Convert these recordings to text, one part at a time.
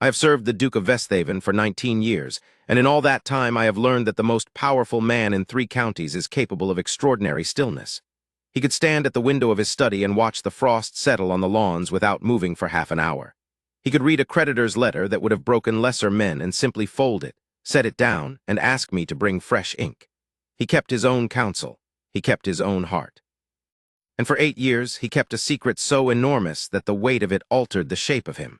I have served the Duke of Westhaven for 19 years, and in all that time I have learned that the most powerful man in 3 counties is capable of extraordinary stillness. He could stand at the window of his study and watch the frost settle on the lawns without moving for half an hour. He could read a creditor's letter that would have broken lesser men and simply fold it, set it down, and ask me to bring fresh ink. He kept his own counsel. He kept his own heart. And for 8 years he kept a secret so enormous that the weight of it altered the shape of him,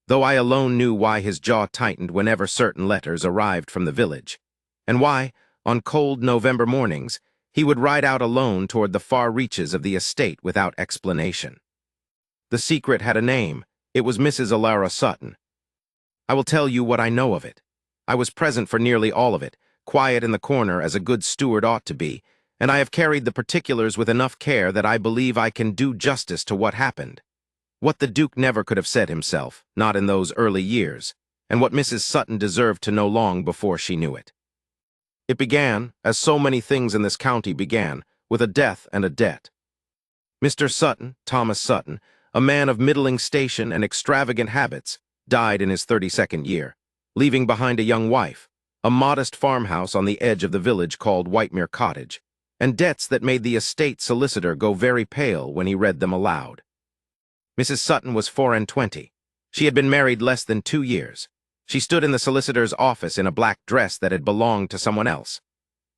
though I alone knew why his jaw tightened whenever certain letters arrived from the village, and why, on cold November mornings, he would ride out alone toward the far reaches of the estate without explanation. The secret had a name. It was Mrs. Alara Sutton. I will tell you what I know of it. I was present for nearly all of it, quiet in the corner as a good steward ought to be, and I have carried the particulars with enough care that I believe I can do justice to what happened. What the Duke never could have said himself, not in those early years, and what Mrs. Sutton deserved to know long before she knew it. It began, as so many things in this county began, with a death and a debt. Mr. Sutton, Thomas Sutton, a man of middling station and extravagant habits, died in his 32nd year, leaving behind a young wife, a modest farmhouse on the edge of the village called Whitemere Cottage, and debts that made the estate solicitor go very pale when he read them aloud. Mrs. Sutton was 24. She had been married less than 2 years. She stood in the solicitor's office in a black dress that had belonged to someone else.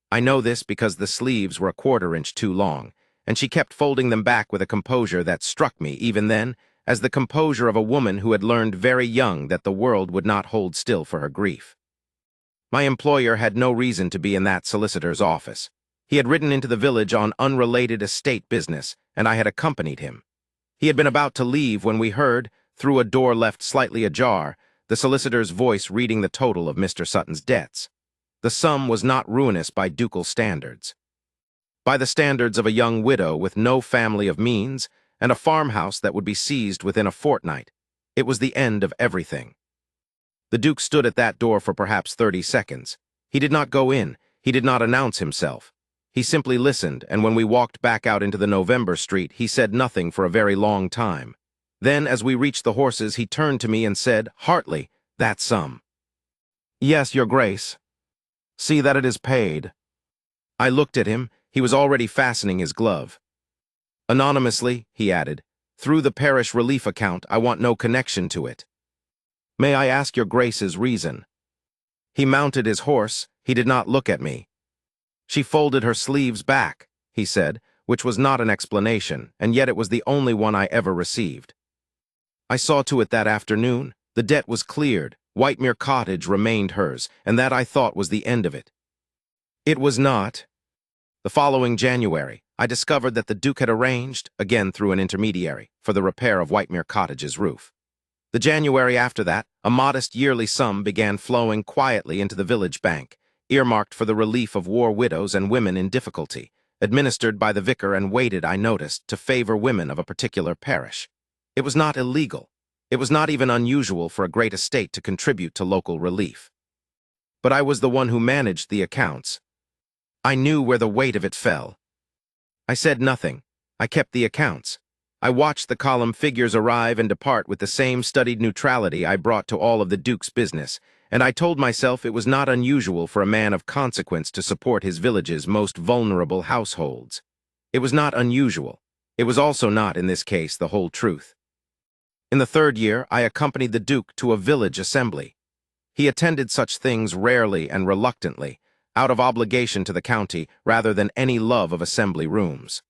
I know this because the sleeves were a 1/4 inch too long, and she kept folding them back with a composure that struck me, even then, as the composure of a woman who had learned very young that the world would not hold still for her grief. My employer had no reason to be in that solicitor's office. He had ridden into the village on unrelated estate business, and I had accompanied him. He had been about to leave when we heard, through a door left slightly ajar, the solicitor's voice reading the total of Mr. Sutton's debts. The sum was not ruinous by Ducal standards. By the standards of a young widow with no family of means and a farmhouse that would be seized within a fortnight, it was the end of everything. The Duke stood at that door for perhaps 30 seconds. He did not go in. He did not announce himself. He simply listened, and when we walked back out into the November street, he said nothing for a very long time. Then, as we reached the horses, he turned to me and said, "Hartley, that sum." "Yes, Your Grace. See that it is paid." I looked at him. He was already fastening his glove. "Anonymously," he added, "through the parish relief account. I want no connection to it." "May I ask Your Grace's reason?" He mounted his horse. He did not look at me. "She folded her sleeves back," he said, which was not an explanation, and yet it was the only one I ever received. I saw to it that afternoon. The debt was cleared. Whitemere Cottage remained hers, and that I thought was the end of it. It was not. The following January, I discovered that the Duke had arranged, again through an intermediary, for the repair of Whitemere Cottage's roof. The January after that, a modest yearly sum began flowing quietly into the village bank, earmarked for the relief of war widows and women in difficulty, administered by the vicar and weighted, I noticed, to favor women of a particular parish. It was not illegal. It was not even unusual for a great estate to contribute to local relief. But I was the one who managed the accounts. I knew where the weight of it fell. I said nothing. I kept the accounts. I watched the column figures arrive and depart with the same studied neutrality I brought to all of the Duke's business, and I told myself it was not unusual for a man of consequence to support his village's most vulnerable households. It was not unusual. It was also not, in this case, the whole truth. In the 3rd year, I accompanied the Duke to a village assembly. He attended such things rarely and reluctantly, out of obligation to the county rather than any love of assembly rooms.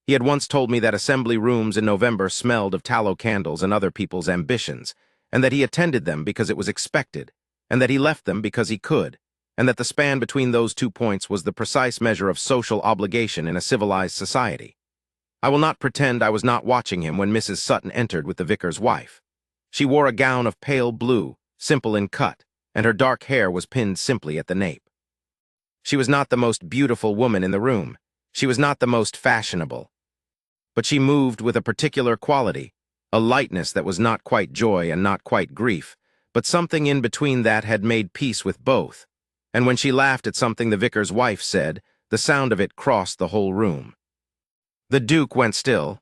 He had once told me that assembly rooms in November smelled of tallow candles and other people's ambitions, and that he attended them because it was expected, and that he left them because he could, and that the span between those 2 points was the precise measure of social obligation in a civilized society. I will not pretend I was not watching him when Mrs. Sutton entered with the vicar's wife. She wore a gown of pale blue, simple in cut, and her dark hair was pinned simply at the nape. She was not the most beautiful woman in the room. She was not the most fashionable. But she moved with a particular quality, a lightness that was not quite joy and not quite grief, but something in between that had made peace with both. And when she laughed at something the vicar's wife said, the sound of it crossed the whole room. The Duke went still.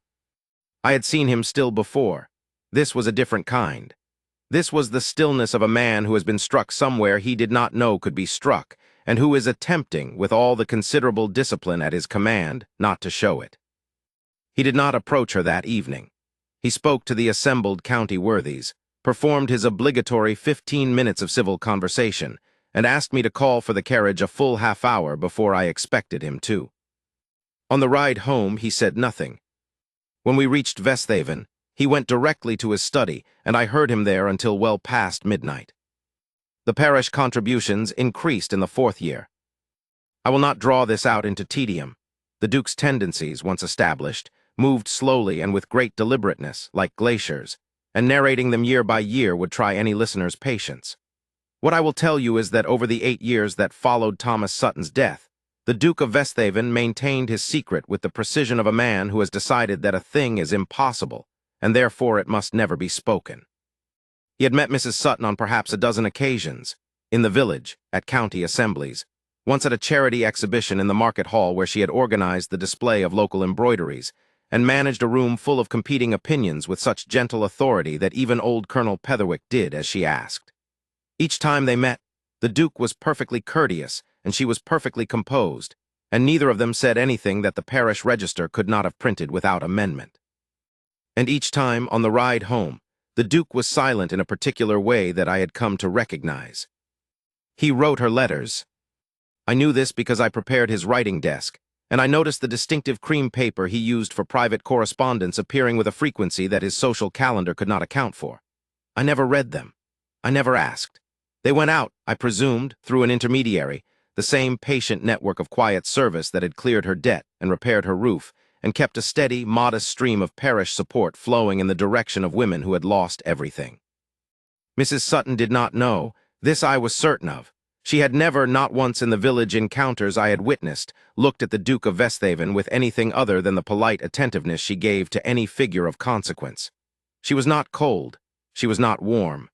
I had seen him still before. This was a different kind. This was the stillness of a man who has been struck somewhere he did not know could be struck, and who is attempting, with all the considerable discipline at his command, not to show it. He did not approach her that evening. He spoke to the assembled county worthies, performed his obligatory 15 minutes of civil conversation, and asked me to call for the carriage a full half-hour before I expected him to. On the ride home, he said nothing. When we reached Westhaven, he went directly to his study, and I heard him there until well past midnight. The parish contributions increased in the 4th year. I will not draw this out into tedium. The Duke's tendencies, once established, moved slowly and with great deliberateness, like glaciers, and narrating them year by year would try any listener's patience. What I will tell you is that over the 8 years that followed Thomas Sutton's death, the Duke of Westhaven maintained his secret with the precision of a man who has decided that a thing is impossible, and therefore it must never be spoken. He had met Mrs. Sutton on perhaps a dozen occasions, in the village, at county assemblies, once at a charity exhibition in the market hall where she had organized the display of local embroideries, and managed a room full of competing opinions with such gentle authority that even old Colonel Petherwick did as she asked. Each time they met, the Duke was perfectly courteous, and she was perfectly composed, and neither of them said anything that the parish register could not have printed without amendment. And each time, on the ride home, the Duke was silent in a particular way that I had come to recognize. He wrote her letters. I knew this because I prepared his writing desk, and I noticed the distinctive cream paper he used for private correspondence appearing with a frequency that his social calendar could not account for. I never read them. I never asked. They went out, I presumed, through an intermediary, the same patient network of quiet service that had cleared her debt and repaired her roof, and kept a steady, modest stream of parish support flowing in the direction of women who had lost everything. Mrs. Sutton did not know. This I was certain of. She had never, not once in the village encounters I had witnessed, looked at the Duke of Westhaven with anything other than the polite attentiveness she gave to any figure of consequence. She was not cold. She was not warm.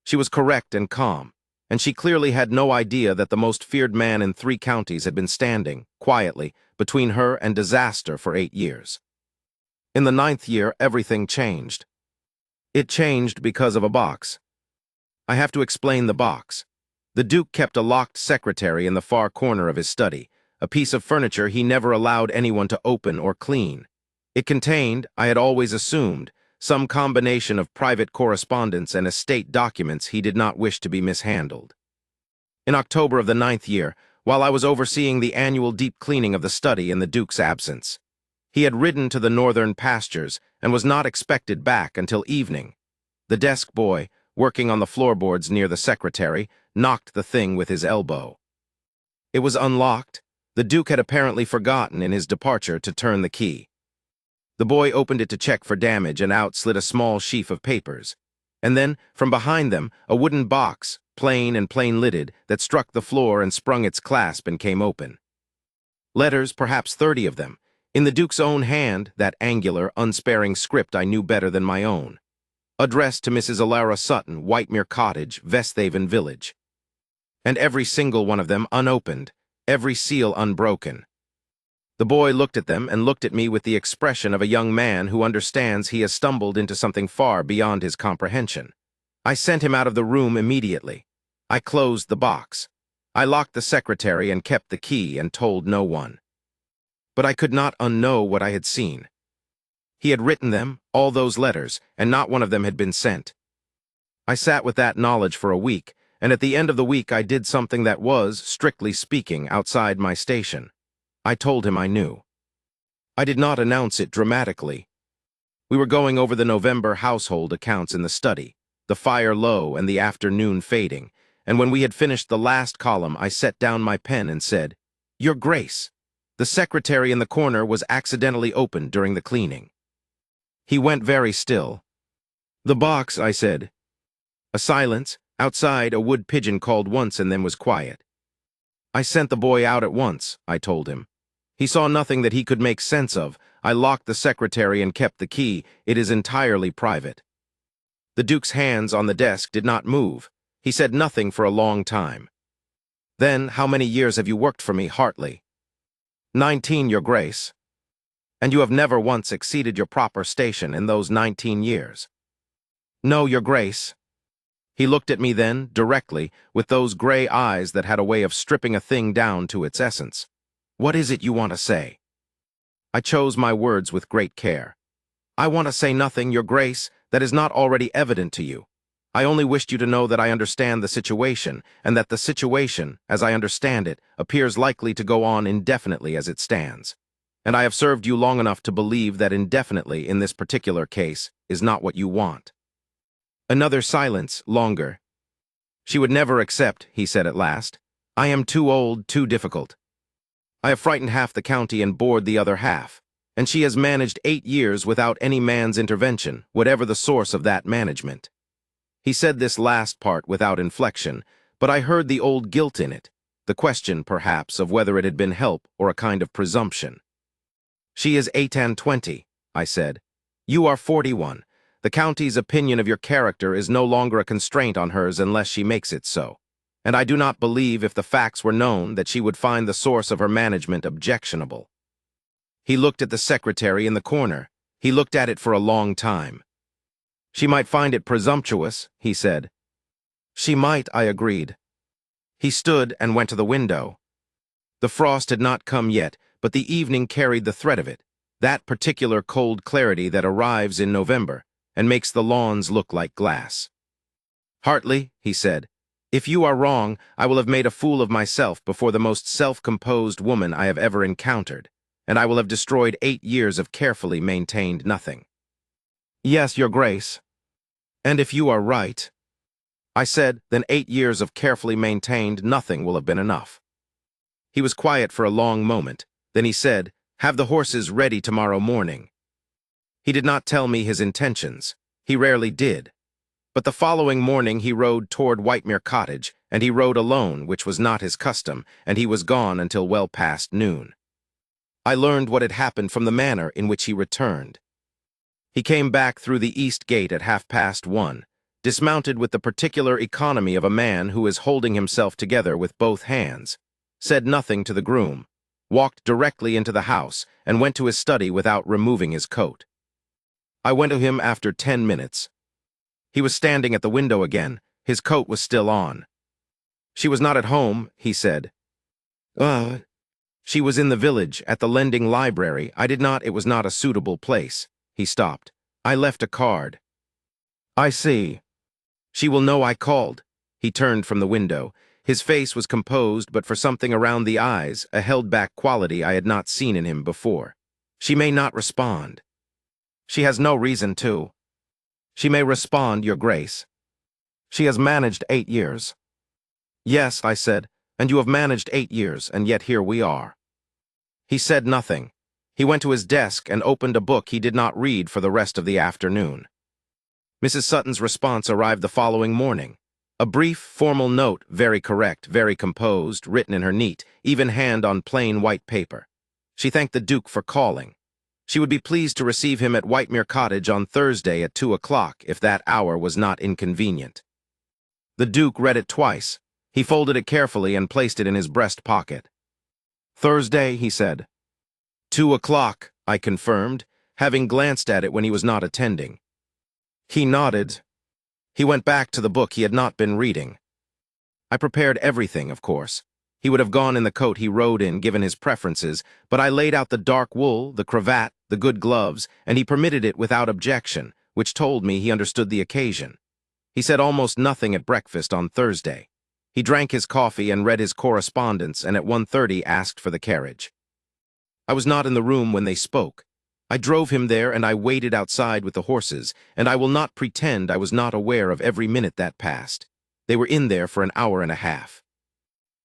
She was correct and calm, and she clearly had no idea that the most feared man in 3 counties had been standing, quietly, between her and disaster for 8 years. In the 9th year, everything changed. It changed because of a box. I have to explain the box. The Duke kept a locked secretary in the far corner of his study, a piece of furniture he never allowed anyone to open or clean. It contained, I had always assumed, some combination of private correspondence and estate documents he did not wish to be mishandled. In October of the 9th year, while I was overseeing the annual deep cleaning of the study in the Duke's absence, he had ridden to the northern pastures and was not expected back until evening. The desk boy, working on the floorboards near the secretary, knocked the thing with his elbow. It was unlocked. The Duke had apparently forgotten in his departure to turn the key. The boy opened it to check for damage, and out slid a small sheaf of papers. And then, from behind them, a wooden box, plain and plain-lidded, that struck the floor and sprung its clasp and came open. Letters, perhaps 30 of them, in the Duke's own hand, that angular, unsparing script I knew better than my own. Addressed to Mrs. Alara Sutton, Whitemere Cottage, Westhaven Village. And every single one of them unopened, every seal unbroken. The boy looked at them and looked at me with the expression of a young man who understands he has stumbled into something far beyond his comprehension. I sent him out of the room immediately. I closed the box. I locked the secretary and kept the key and told no one. But I could not unknow what I had seen. He had written them, all those letters, and not one of them had been sent. I sat with that knowledge for a week, and at the end of the week I did something that was, strictly speaking, outside my station. I told him I knew. I did not announce it dramatically. We were going over the November household accounts in the study, the fire low and the afternoon fading, and when we had finished the last column, I set down my pen and said, "Your Grace, the secretary in the corner was accidentally opened during the cleaning." He went very still. "The box," I said. A silence. Outside, a wood pigeon called once and then was quiet. "I sent the boy out at once," I told him. "He saw nothing that he could make sense of. I locked the secretary and kept the key. It is entirely private." The Duke's hands on the desk did not move. He said nothing for a long time. Then, "How many years have you worked for me, Hartley?" 19, Your Grace." "And you have never once exceeded your proper station in those 19 years?" "No, Your Grace." He looked at me then, directly, with those gray eyes that had a way of stripping a thing down to its essence. "What is it you want to say?" I chose my words with great care. "I want to say nothing, Your Grace, that is not already evident to you. I only wished you to know that I understand the situation, and that the situation, as I understand it, appears likely to go on indefinitely as it stands. And I have served you long enough to believe that indefinitely, in this particular case, is not what you want." Another silence, longer. "She would never accept," he said at last. "I am too old, too difficult. I have frightened half the county and bored the other half, and she has managed 8 years without any man's intervention, whatever the source of that management." He said this last part without inflection, but I heard the old guilt in it, the question, perhaps, of whether it had been help or a kind of presumption. "She is 8 and 20, I said. "You are 41. The county's opinion of your character is no longer a constraint on hers unless she makes it so. And I do not believe, if the facts were known, that she would find the source of her management objectionable." He looked at the secretary in the corner. He looked at it for a long time. "She might find it presumptuous," he said. "She might," I agreed. He stood and went to the window. The frost had not come yet, but the evening carried the threat of it, that particular cold clarity that arrives in November and makes the lawns look like glass. "Hartley," he said, "if you are wrong, I will have made a fool of myself before the most self-composed woman I have ever encountered, and I will have destroyed 8 years of carefully maintained nothing." "Yes, Your Grace." "And if you are right," I said, "then 8 years of carefully maintained nothing will have been enough." He was quiet for a long moment. Then he said, "Have the horses ready tomorrow morning." He did not tell me his intentions. He rarely did. But the following morning he rode toward Whitemere Cottage, and he rode alone, which was not his custom, and he was gone until well past noon. I learned what had happened from the manner in which he returned. He came back through the east gate at 1:30, dismounted with the particular economy of a man who is holding himself together with both hands, said nothing to the groom, walked directly into the house, and went to his study without removing his coat. I went to him after 10 minutes. He was standing at the window again. His coat was still on. "She was not at home," he said. "She was in the village, at the lending library. It was not a suitable place." He stopped. "I left a card." "I see. She will know I called." He turned from the window. His face was composed, but for something around the eyes, a held-back quality I had not seen in him before. "She may not respond." "She has no reason to." "She may respond, Your Grace. She has managed 8 years. "Yes," I said, "and you have managed 8 years, and yet here we are." He said nothing. He went to his desk and opened a book he did not read for the rest of the afternoon. Mrs. Sutton's response arrived the following morning. A brief, formal note, very correct, very composed, written in her neat, even hand on plain white paper. She thanked the Duke for calling. She would be pleased to receive him at Whitemere Cottage on Thursday at 2 o'clock, if that hour was not inconvenient. The Duke read it twice. He folded it carefully and placed it in his breast pocket. "Thursday," he said. 2 o'clock, I confirmed, having glanced at it when he was not attending. He nodded. He went back to the book he had not been reading. I prepared everything, of course. He would have gone in the coat he rode in, given his preferences, but I laid out the dark wool, the cravat, the good gloves, and he permitted it without objection, which told me he understood the occasion. He said almost nothing at breakfast on Thursday. He drank his coffee and read his correspondence, and at 1:30 asked for the carriage. I was not in the room when they spoke. I drove him there, and I waited outside with the horses, and I will not pretend I was not aware of every minute that passed. They were in there for an hour and a half.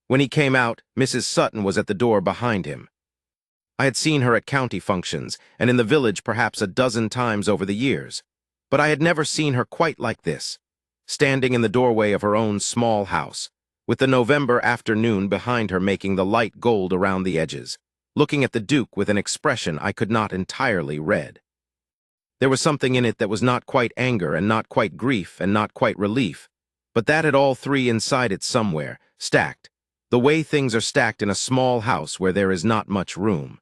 When he came out, Mrs. Sutton was at the door behind him. I had seen her at county functions, and in the village perhaps a dozen times over the years, but I had never seen her quite like this, standing in the doorway of her own small house, with the November afternoon behind her making the light gold around the edges, looking at the Duke with an expression I could not entirely read. There was something in it that was not quite anger and not quite grief and not quite relief, but that had all three inside it somewhere, stacked, the way things are stacked in a small house where there is not much room.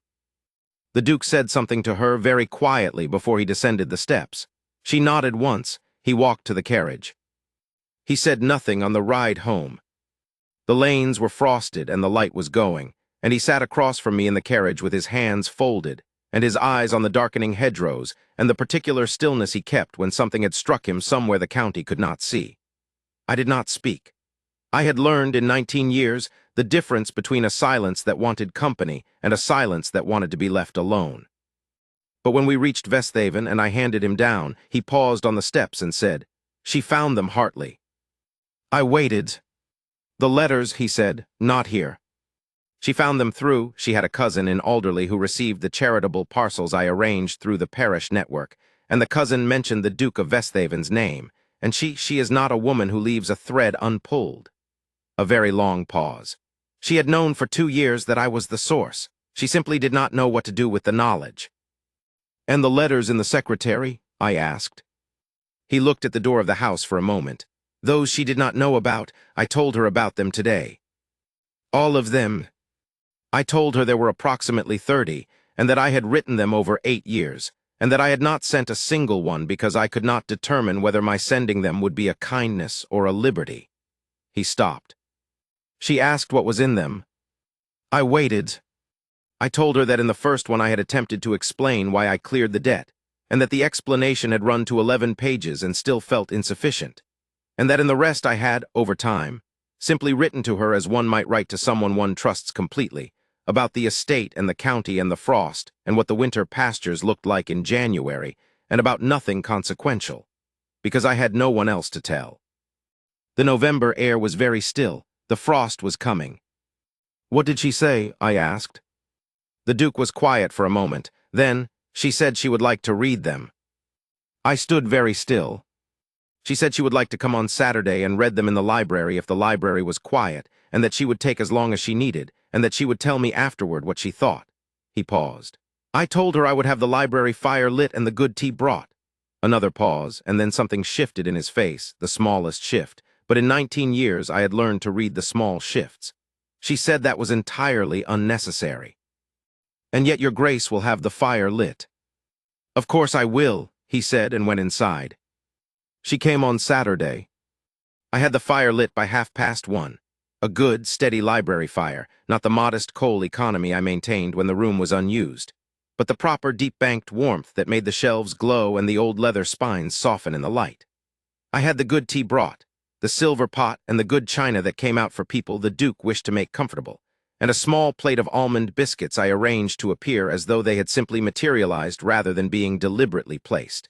The Duke said something to her very quietly before he descended the steps. She nodded once. He walked to the carriage. He said nothing on the ride home. The lanes were frosted and the light was going, and he sat across from me in the carriage with his hands folded and his eyes on the darkening hedgerows and the particular stillness he kept when something had struck him somewhere the county could not see. I did not speak. I had learned in 19 years the difference between a silence that wanted company and a silence that wanted to be left alone. But when we reached Westhaven and I handed him down, he paused on the steps and said, "She found them, Hartley." I waited. "The letters," he said, "not here." She found them through, she had a cousin in Alderley who received the charitable parcels I arranged through the parish network, and the cousin mentioned the Duke of Westhaven's name, and she is not a woman who leaves a thread unpulled. A very long pause. She had known for 2 years that I was the source. She simply did not know what to do with the knowledge. "And the letters in the secretary?" I asked. He looked at the door of the house for a moment. "Those she did not know about, I told her about them today." "All of them?" I told her there were approximately 30, and that I had written them over 8 years, and that I had not sent a single one because I could not determine whether my sending them would be a kindness or a liberty. He stopped. She asked what was in them. I waited. I told her that in the first one I had attempted to explain why I cleared the debt, and that the explanation had run to 11 pages and still felt insufficient, and that in the rest I had, over time, simply written to her as one might write to someone one trusts completely, about the estate and the county and the frost and what the winter pastures looked like in January, and about nothing consequential, because I had no one else to tell. The November air was very still. The frost was coming. "What did she say?" I asked. The Duke was quiet for a moment. Then, she said she would like to read them. I stood very still. She said she would like to come on Saturday and read them in the library if the library was quiet, and that she would take as long as she needed, and that she would tell me afterward what she thought. He paused. I told her I would have the library fire lit and the good tea brought. Another pause, and then something shifted in his face, the smallest shift, but in 19 years I had learned to read the small shifts. She said that was entirely unnecessary. "And yet your grace will have the fire lit." "Of course I will," he said, and went inside. She came on Saturday. I had the fire lit by 1:30. A good, steady library fire, not the modest coal economy I maintained when the room was unused, but the proper deep-banked warmth that made the shelves glow and the old leather spines soften in the light. I had the good tea brought, the silver pot and the good china that came out for people the Duke wished to make comfortable, and a small plate of almond biscuits I arranged to appear as though they had simply materialized rather than being deliberately placed.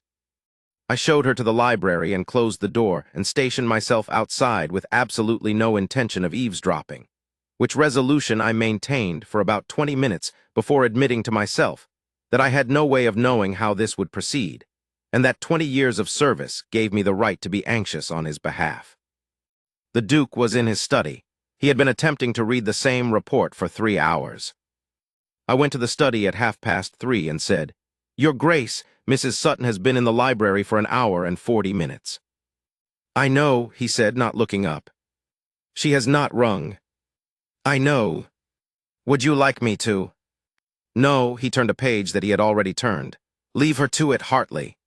I showed her to the library and closed the door and stationed myself outside with absolutely no intention of eavesdropping, which resolution I maintained for about 20 minutes before admitting to myself that I had no way of knowing how this would proceed, and that 20 years of service gave me the right to be anxious on his behalf. The Duke was in his study. He had been attempting to read the same report for 3 hours. I went to the study at 3:30 and said, "Your Grace, Mrs. Sutton has been in the library for 1 hour and 40 minutes. "I know," he said, not looking up. "She has not rung." "I know. Would you like me to?" "No," he turned a page that he had already turned. "Leave her to it, Hartley."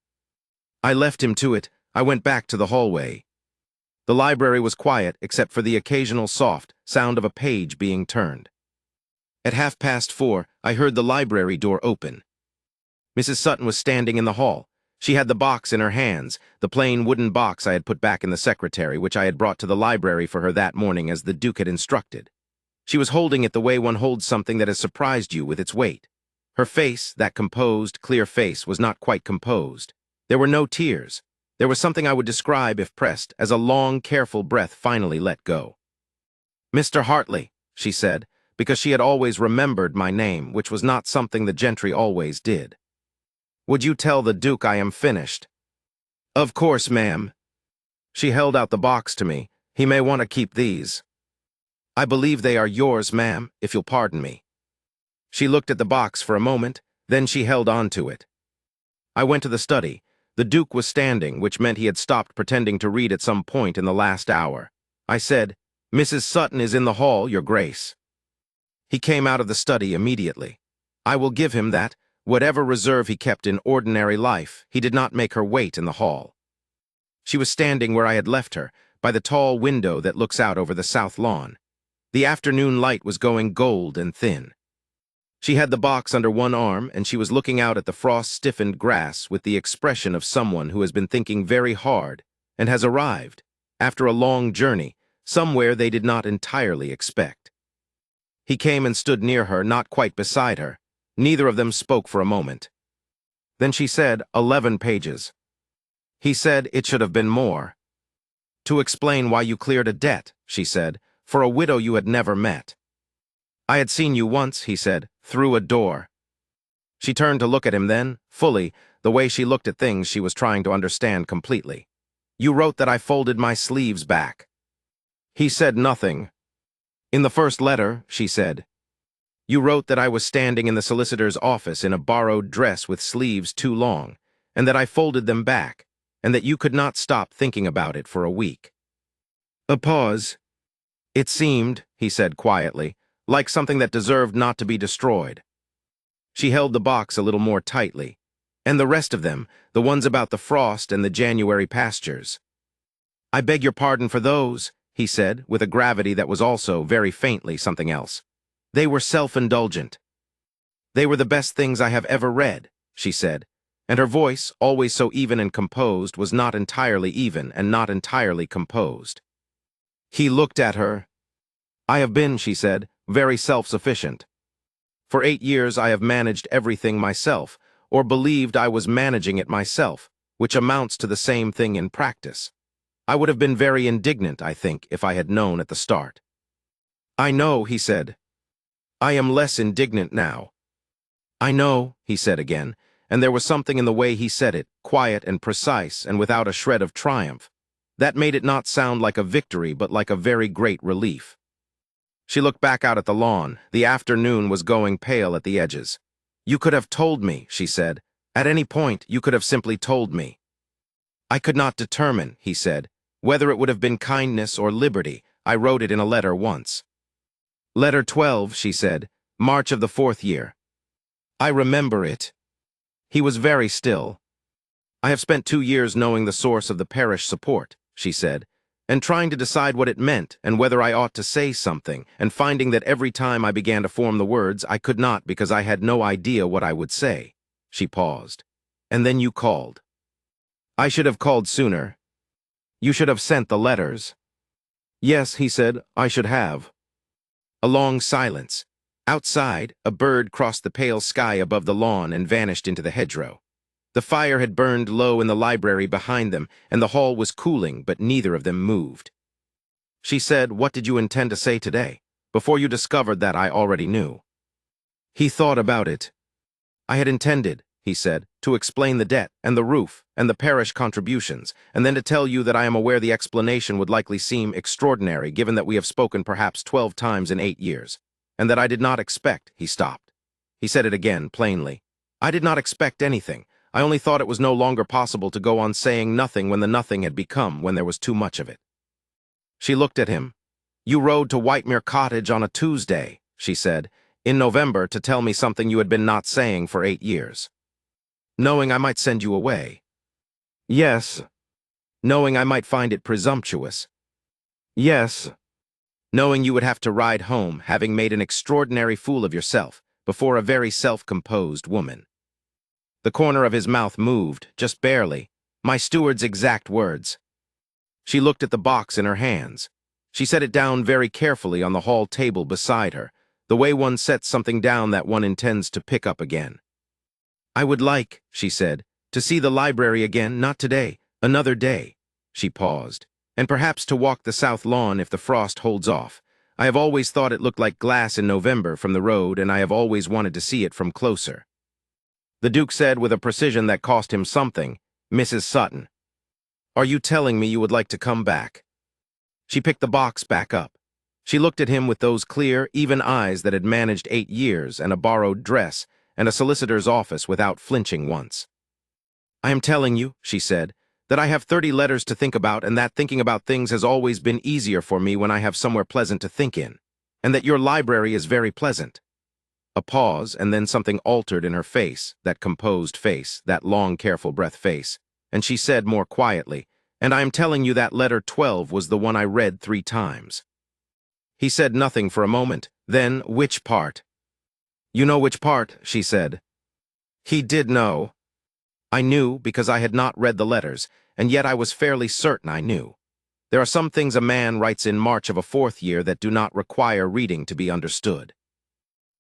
I left him to it. I went back to the hallway. The library was quiet except for the occasional soft sound of a page being turned. At 4:30, I heard the library door open. Mrs. Sutton was standing in the hall. She had the box in her hands, the plain wooden box I had put back in the secretary, which I had brought to the library for her that morning as the Duke had instructed. She was holding it the way one holds something that has surprised you with its weight. Her face, that composed, clear face, was not quite composed. There were no tears. There was something I would describe, if pressed, as a long, careful breath finally let go. "Mr. Hartley," she said, because she had always remembered my name, which was not something the gentry always did. "Would you tell the Duke I am finished?" "Of course, ma'am." She held out the box to me. "He may want to keep these." "I believe they are yours, ma'am, if you'll pardon me." She looked at the box for a moment, then she held on to it. I went to the study. The Duke was standing, which meant he had stopped pretending to read at some point in the last hour. I said, "Mrs. Sutton is in the hall, Your Grace." He came out of the study immediately. I will give him that, whatever reserve he kept in ordinary life, he did not make her wait in the hall. She was standing where I had left her, by the tall window that looks out over the south lawn. The afternoon light was going gold and thin. She had the box under one arm, and she was looking out at the frost-stiffened grass with the expression of someone who has been thinking very hard and has arrived, after a long journey, somewhere they did not entirely expect. He came and stood near her, not quite beside her. Neither of them spoke for a moment. Then she said, 11 pages. He said it should have been more. To explain why you cleared a debt, she said, for a widow you had never met. I had seen you once, he said, through a door. She turned to look at him then, fully, the way she looked at things she was trying to understand completely. You wrote that I folded my sleeves back. He said nothing. In the first letter, she said, you wrote that I was standing in the solicitor's office in a borrowed dress with sleeves too long, and that I folded them back, and that you could not stop thinking about it for a week. A pause. It seemed, he said quietly, like something that deserved not to be destroyed. She held the box a little more tightly. And the rest of them, the ones about the frost and the January pastures. I beg your pardon for those, he said, with a gravity that was also, very faintly, something else. They were self-indulgent. They were the best things I have ever read, she said, and her voice, always so even and composed, was not entirely even and not entirely composed. He looked at her. I have been, she said, very self-sufficient. For 8 years I have managed everything myself, or believed I was managing it myself, which amounts to the same thing in practice. I would have been very indignant, I think, if I had known at the start. I know, he said. I am less indignant now. I know, he said again, and there was something in the way he said it, quiet and precise and without a shred of triumph, that made it not sound like a victory but like a very great relief. She looked back out at the lawn. The afternoon was going pale at the edges. You could have told me, she said. At any point, you could have simply told me. I could not determine, he said, whether it would have been kindness or liberty. I wrote it in a letter once. Letter 12, she said, March of the 4th year. I remember it. He was very still. I have spent 2 years knowing the source of the parish support, she said, and trying to decide what it meant and whether I ought to say something, and finding that every time I began to form the words, I could not because I had no idea what I would say. She paused. And then you called. I should have called sooner. You should have sent the letters. Yes, he said, I should have. A long silence. Outside, a bird crossed the pale sky above the lawn and vanished into the hedgerow. The fire had burned low in the library behind them, and the hall was cooling, but neither of them moved. She said, What did you intend to say today? Before you discovered that I already knew. He thought about it. I had intended, he said, to explain the debt, and the roof, and the parish contributions, and then to tell you that I am aware the explanation would likely seem extraordinary, given that we have spoken perhaps 12 times in 8 years, and that I did not expect, he stopped. He said it again, plainly. I did not expect anything. I only thought it was no longer possible to go on saying nothing when the nothing had become, when there was too much of it. She looked at him. You rode to Whitemere Cottage on a Tuesday, she said, in November to tell me something you had been not saying for 8 years. Knowing I might send you away. Yes. Knowing I might find it presumptuous. Yes. Knowing you would have to ride home, having made an extraordinary fool of yourself, before a very self-composed woman. The corner of his mouth moved, just barely. My steward's exact words. She looked at the box in her hands. She set it down very carefully on the hall table beside her, the way one sets something down that one intends to pick up again. I would like, she said, to see the library again, not today, another day. She paused. And perhaps to walk the south lawn if the frost holds off. I have always thought it looked like glass in November from the road, and I have always wanted to see it from closer. The Duke said with a precision that cost him something, Mrs. Sutton. Are you telling me you would like to come back? She picked the box back up. She looked at him with those clear, even eyes that had managed 8 years and a borrowed dress and a solicitor's office without flinching once. I am telling you, she said, that I have 30 letters to think about, and that thinking about things has always been easier for me when I have somewhere pleasant to think in, and that your library is very pleasant. A pause, and then something altered in her face, that composed face, that long, careful breath face, and she said more quietly, And I am telling you that letter 12 was the one I read 3 times. He said nothing for a moment. Then, which part? You know which part, she said. He did know. I knew because I had not read the letters, and yet I was fairly certain I knew. There are some things a man writes in March of a 4th year that do not require reading to be understood.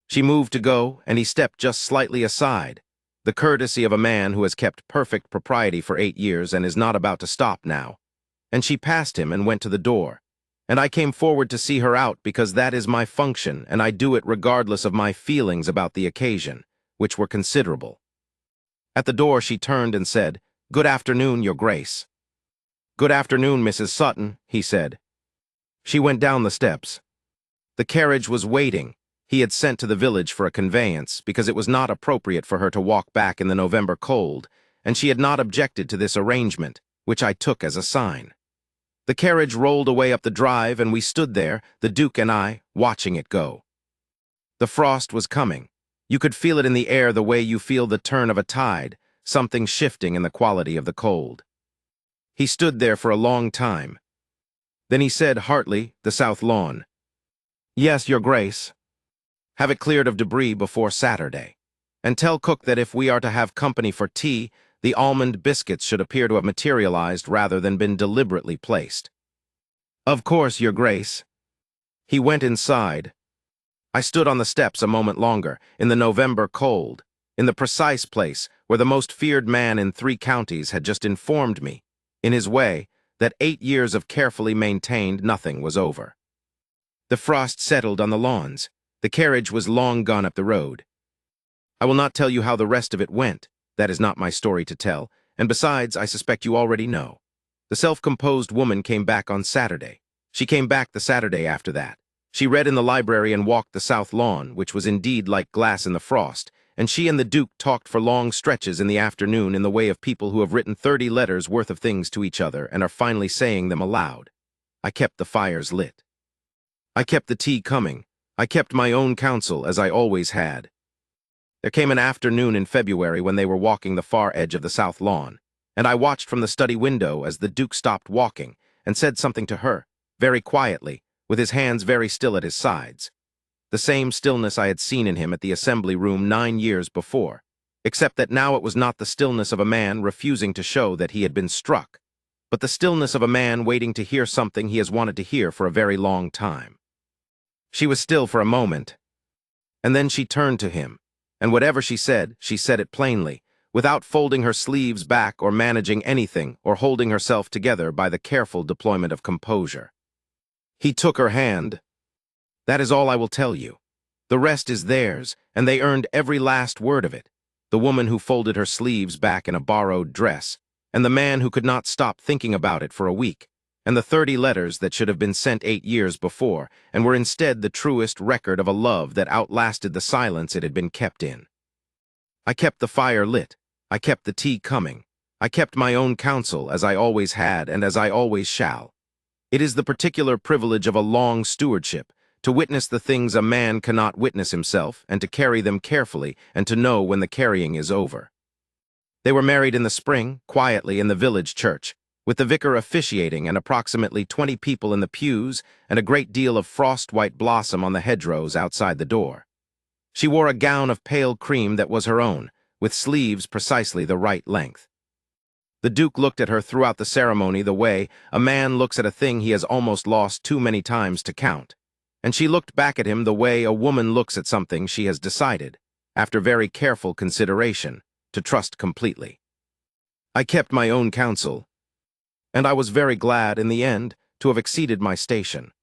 She moved to go, and he stepped just slightly aside, the courtesy of a man who has kept perfect propriety for 8 years and is not about to stop now. And she passed him and went to the door. And I came forward to see her out because that is my function, and I do it regardless of my feelings about the occasion, which were considerable. At the door she turned and said, "Good afternoon, Your Grace." "Good afternoon, Mrs. Sutton," he said. She went down the steps. The carriage was waiting. He had sent to the village for a conveyance because it was not appropriate for her to walk back in the November cold, and she had not objected to this arrangement, which I took as a sign. The carriage rolled away up the drive, and we stood there, the Duke and I, watching it go. The frost was coming. You could feel it in the air the way you feel the turn of a tide, something shifting in the quality of the cold. He stood there for a long time. Then he said heartily, "The south lawn." "Yes, Your Grace." "Have it cleared of debris before Saturday. And tell cook that if we are to have company for tea, the almond biscuits should appear to have materialized rather than been deliberately placed." "Of course, Your Grace." He went inside. I stood on the steps a moment longer, in the November cold, in the precise place where the most feared man in 3 counties had just informed me, in his way, that 8 years of carefully maintained nothing was over. The frost settled on the lawns. The carriage was long gone up the road. I will not tell you how the rest of it went. That is not my story to tell, and besides, I suspect you already know. The self-composed woman came back on Saturday. She came back the Saturday after that. She read in the library and walked the south lawn, which was indeed like glass in the frost, and she and the Duke talked for long stretches in the afternoon in the way of people who have written 30 letters worth of things to each other and are finally saying them aloud. I kept the fires lit. I kept the tea coming. I kept my own counsel, as I always had. There came an afternoon in February when they were walking the far edge of the south lawn, and I watched from the study window as the Duke stopped walking and said something to her, very quietly, with his hands very still at his sides. The same stillness I had seen in him at the assembly room 9 years before, except that now it was not the stillness of a man refusing to show that he had been struck, but the stillness of a man waiting to hear something he has wanted to hear for a very long time. She was still for a moment, and then she turned to him, and whatever she said it plainly, without folding her sleeves back or managing anything or holding herself together by the careful deployment of composure. He took her hand. That is all I will tell you. The rest is theirs, and they earned every last word of it. The woman who folded her sleeves back in a borrowed dress, and the man who could not stop thinking about it for a week, and the 30 letters that should have been sent 8 years before, and were instead the truest record of a love that outlasted the silence it had been kept in. I kept the fire lit. I kept the tea coming. I kept my own counsel, as I always had and as I always shall. It is the particular privilege of a long stewardship, to witness the things a man cannot witness himself, and to carry them carefully, and to know when the carrying is over. They were married in the spring, quietly in the village church, with the vicar officiating and approximately 20 people in the pews and a great deal of frost-white blossom on the hedgerows outside the door. She wore a gown of pale cream that was her own, with sleeves precisely the right length. The Duke looked at her throughout the ceremony the way a man looks at a thing he has almost lost too many times to count, and she looked back at him the way a woman looks at something she has decided, after very careful consideration, to trust completely. I kept my own counsel, and I was very glad, in the end, to have exceeded my station.